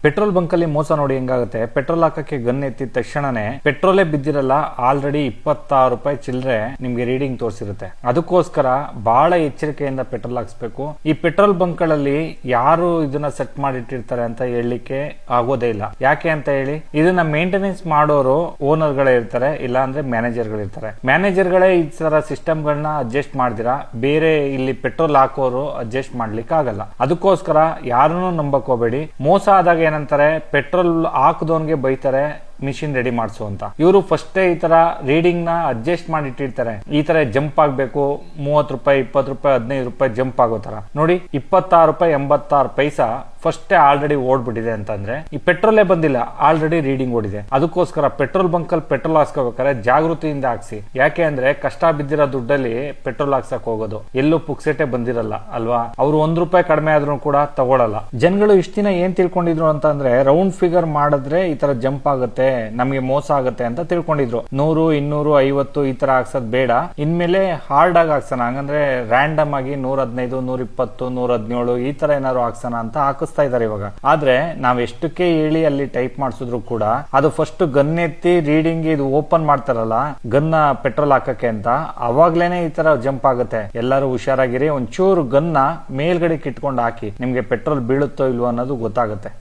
Petrol bunk ಅಲ್ಲಿ ಮೋಸ ನೋಡಿ ಹೆಂಗಾಗುತ್ತೆ. ಪೆಟ್ರೋಲ್ ಹಾಕಕ್ಕೆ ಗನ್ ಎತ್ತಿದ ತಕ್ಷಣನೇ ಪೆಟ್ರೋಲೇ ಬಿದ್ದಿರಲ್ಲ, ಆಲ್ರೆಡಿ 26 ರೂಪಾಯಿ ಚಿಲ್ಲರೆ ನಿಮ್ಗೆ ರೀಡಿಂಗ್ ತೋರಿಸಿರುತ್ತೆ. ಅದಕ್ಕೋಸ್ಕರ ಬಹಳ ಎಚ್ಚರಿಕೆಯಿಂದ ಪೆಟ್ರೋಲ್ ಹಾಕ್ಸ್ಬೇಕು. ಈ ಪೆಟ್ರೋಲ್ ಬಂಕ್ ಗಳಲ್ಲಿ ಯಾರು ಇದನ್ನ ಸೆಟ್ ಮಾಡಿಟ್ಟಿರ್ತಾರೆ ಅಂತ ಹೇಳಲಿಕ್ಕೆ ಆಗೋದೇ ಇಲ್ಲ. ಯಾಕೆ ಅಂತ ಹೇಳಿ, ಇದನ್ನ ಮೇಂಟೆನೆನ್ಸ್ ಮಾಡೋರು ಓನರ್ ಗಳೇ ಇರ್ತಾರೆ, ಇಲ್ಲ ಅಂದ್ರೆ ಮ್ಯಾನೇಜರ್ ಗಳಿರ್ತಾರೆ. ಮ್ಯಾನೇಜರ್ ಗಳೇ ಈ ತರ ಸಿಸ್ಟಮ್ ಗಳನ್ನ ಅಡ್ಜಸ್ಟ್ ಮಾಡ್ದಿರಾ ಬೇರೆ ಇಲ್ಲಿ ಪೆಟ್ರೋಲ್ ಹಾಕೋರು ಅಡ್ಜಸ್ಟ್ ಮಾಡ್ಲಿಕ್ಕೆ ಆಗಲ್ಲ. ಅದಕ್ಕೋಸ್ಕರ ಯಾರನ್ನೂ ನಂಬಕ್ ಹೋಗ್ಬೇಡಿ. ಮೋಸ ಆದಾಗ ಏನಂತಾರೆ, ಪೆಟ್ರೋಲ್ ಹಾಕದವನ್ಗೆ ಬೈತಾರೆ ಮಿಷಿನ್ ರೆಡಿ ಮಾಡಿಸು ಅಂತ. ಇವರು ಫಸ್ಟ್ ಈ ತರ ರೀಡಿಂಗ್ ನ ಅಡ್ಜಸ್ಟ್ ಮಾಡಿ ಇಟ್ಟಿರ್ತಾರೆ. ಈ ತರ ಜಂಪ್ ಆಗ್ಬೇಕು, 30 ರೂಪಾಯಿ 20 ರೂಪಾಯಿ 15 ರೂಪಾಯಿ ಜಂಪ್ ಆಗೋ ತರ ನೋಡಿ. 26 ರೂಪಾಯಿ 86 ಪೈಸಾ ಫಸ್ಟ್ ಆಲ್ರೆಡಿ ಓಡ್ಬಿಟ್ಟಿದೆ ಅಂತಂದ್ರೆ ಈ ಪೆಟ್ರೋಲೇ ಬಂದಿಲ್ಲ, ಆಲ್ರೆಡಿ ರೀಡಿಂಗ್ ಓಡಿದೆ. ಅದಕ್ಕೋಸ್ಕರ ಪೆಟ್ರೋಲ್ ಬಂಕ್ ಅಲ್ಲಿ ಪೆಟ್ರೋಲ್ ಹಾಕ್ಸ್ಕೋಬೇಕಾದ್ರೆ ಜಾಗೃತಿಯಿಂದ ಹಾಕ್ಸಿ. ಯಾಕೆ ಅಂದ್ರೆ ಕಷ್ಟ ಬಿದ್ದಿರೋ ದುಡ್ಡಲ್ಲಿ ಪೆಟ್ರೋಲ್ ಹಾಕ್ಸಕ್ ಹೋಗೋದು, ಎಲ್ಲೂ ಪುಕ್ಸೆಟೆ ಬಂದಿರಲ್ಲ ಅಲ್ವಾ. ಅವ್ರು 1 ರೂಪಾಯಿ ಕಡಿಮೆ ಆದ್ರೂ ಕೂಡ ತಗೊಳಲ್ಲ. ಜನಗಳು ಇಷ್ಟ ದಿನ ಏನ್ ತಿಳ್ಕೊಂಡಿದ್ರು ಅಂತಂದ್ರೆ, ರೌಂಡ್ ಫಿಗರ್ ಮಾಡಿದ್ರೆ ಈ ತರ ಜಂಪ್ ಆಗುತ್ತೆ, ನಮ್ಗೆ ಮೋಸ ಆಗುತ್ತೆ ಅಂತ ತಿಳ್ಕೊಂಡಿದ್ರು. 100 200 50 ಈ ತರ ಹಾಕ್ಸೋದ್ ಬೇಡ, ಇನ್ಮೇಲೆ ಹಾರ್ಡ್ ಆಗಿ ಹಾಕ್ಸೋಣ. ಹಂಗಂದ್ರೆ ರ್ಯಾಂಡಮ್ ಆಗಿ 115 120 117 ಈ ತರ ಏನಾದ್ರು ಹಾಕ್ಸೋಣ ಅಂತ ಹಾಕಿಸ್ತಾ ಇದಾರೆ ಇವಾಗ. ಆದ್ರೆ ನಾವ್ ಎಷ್ಟಕ್ಕೆ ಹೇಳಿ ಅಲ್ಲಿ ಟೈಪ್ ಮಾಡಿಸಿದ್ರು ಕೂಡ ಅದು ಫಸ್ಟ್ ಗನ್ ಎತ್ತಿ ರೀಡಿಂಗ್ ಇದು ಓಪನ್ ಮಾಡ್ತಾರಲ್ಲ ಗನ್ನ ಪೆಟ್ರೋಲ್ ಹಾಕಕ್ಕೆ ಅಂತ, ಅವಾಗ್ಲೇನೆ ಈ ತರ ಜಂಪ್ ಆಗುತ್ತೆ. ಎಲ್ಲರೂ ಹುಷಾರಾಗಿರಿ. ಒಂಚೂರು ಗನ್ನ ಮೇಲ್ಗಡೆ ಕಿಟ್ಕೊಂಡು ಹಾಕಿ, ನಿಮ್ಗೆ ಪೆಟ್ರೋಲ್ ಬೀಳುತ್ತೋ ಇಲ್ವೋ ಅನ್ನೋದು ಗೊತ್ತಾಗುತ್ತೆ.